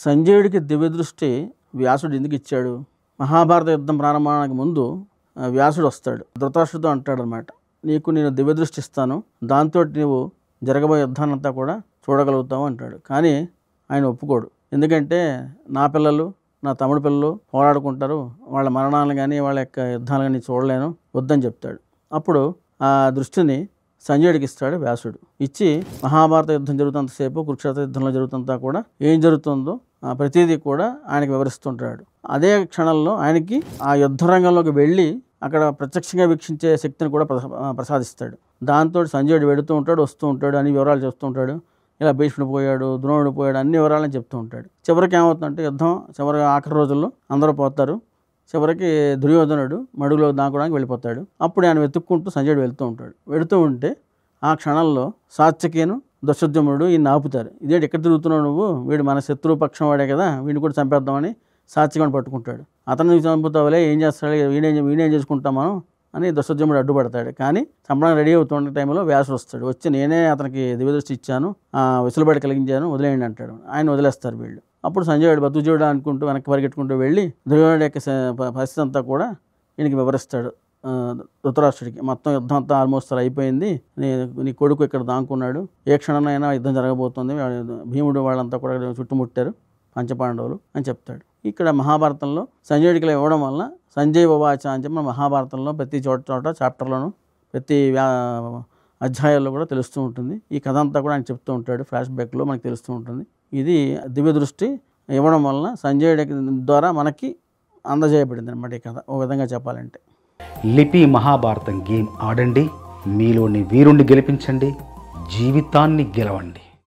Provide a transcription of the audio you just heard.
సంజయుడికి దివ్యదృష్టి వ్యాసుడు ఎందుకు ఇచ్చాడు? మహాభారత యుద్ధం ప్రారంభానికి ముందు వ్యాసుడు వస్తాడు, ధృతరాష్ట్రుడితో అంటాడు అనమాట, నీకు నేను దివ్యదృష్టి ఇస్తాను, దాంతో నీవు జరగబోయే యుద్ధాన్నంతా కూడా చూడగలుగుతావు అంటాడు. కానీ ఆయన ఒప్పుకోడు. ఎందుకంటే నా పిల్లలు, నా తమ్ముడు పిల్లలు పోరాడుకుంటారు, వాళ్ళ మరణాలను కానీ వాళ్ళ యొక్క యుద్ధాలు కానీ చూడలేను, వద్దని చెప్తాడు. అప్పుడు ఆ దృష్టిని సంజయుడికి ఇస్తాడు వ్యాసుడు. ఇచ్చి మహాభారత యుద్ధం జరుగుతున్నంతసేపు, కురుక్షేత్ర యుద్ధంలో జరుగుతుంతా కూడా ఏం జరుగుతుందో ప్రతిదీ కూడా ఆయనకి వివరిస్తుంటాడు. అదే క్షణంలో ఆయనకి ఆ యుద్ధ రంగంలోకి వెళ్ళి అక్కడ ప్రత్యక్షంగా వీక్షించే శక్తిని కూడా ప్రసాదిస్తాడు. దాంతో సంజయుడు వెడుతూ ఉంటాడు, వస్తూ ఉంటాడు, అన్ని వివరాలు చెప్తూ ఉంటాడు. ఇలా భీష్ముడు పోయాడు, ద్రోణుడు పోయాడు, అన్ని వివరాలని చెప్తూ ఉంటాడు. చివరికి ఏమవుతుందంటే యుద్ధం చివరి ఆఖరి రోజుల్లో అందరూ పోతారు. చివరికి దుర్యోధనుడు మడుగులో దాక్కోవడానికి వెళ్ళిపోతాడు. అప్పుడు ఆయన వెతుక్కుంటూ సంజయుడు వెళుతూ ఉంటే ఆ క్షణంలో సాత్యకేను దుష్టోద్యుమ్నుడు ఈయన ఆపుతారు. ఇదేంటి ఎక్కడ తిరుగుతున్నావు నువ్వు, వీడు మన శత్రువు పక్షం వాడే కదా, వీడిని కూడా చంపేద్దామని సాత్యకేయుని పట్టుకుంటాడు. అతను చంపుతావులే, ఏం చేస్తాడు, వీడేం చేసుకుంటాం మనం అని దుష్టోద్యుమ్నుడు అడ్డుపడతాడు. కానీ చంపడానికి రెడీ అవుతున్న టైంలో వ్యాసుడు వస్తాడు. వచ్చి నేనే అతనికి దివ్యదృష్టి ఇచ్చాను, వెసులుబాటు కలిగించాను, వదిలేయండి అంటాడు. ఆయన వదిలేస్తారు వీళ్ళు. అప్పుడు సంజయుడు బతుకుజీవుడు అనుకుంటూ వెనక్కి పరిగెట్టుకుంటూ వెళ్ళి దుర్యోధనుడి యొక్క పరిస్థితి అంతా కూడా ఈయనకి వివరిస్తాడు. ధృతరాష్ట్రుడికి మొత్తం యుద్ధం అంతా ఆల్మోస్ట్ అయిపోయింది, నీ కొడుకు ఇక్కడ దాక్కున్నాడు, ఏ క్షణంలో యుద్ధం జరగబోతుంది, భీముడు వాళ్ళంతా కూడా చుట్టుముట్టారు పంచపాండవులు అని చెప్తాడు. ఇక్కడ మహాభారతంలో సంజయుడికి ఇవ్వడం వల్ల సంజయ్ ఉవాచ అని చెప్పి మహాభారతంలో ప్రతి చోట చాప్టర్లోనూ ప్రతి అధ్యాయాల్లో కూడా తెలుస్తూ ఉంటుంది. ఈ కథ అంతా కూడా ఆయన చెప్తూ ఉంటాడు, ఫ్లాష్ బ్యాక్లో మనకు తెలుస్తూ ఉంటుంది. ఇది దివ్య దృష్టి ఇవ్వడం వలన సంజయుడి ద్వారా మనకి అందజేయబడింది అనమాట ఈ కథ, ఒక విధంగా చెప్పాలంటే. లిపి మహాభారతం గేమ్ ఆడండి, మీలోని వీరుణ్ణి గెలిపించండి, జీవితాన్ని గెలవండి.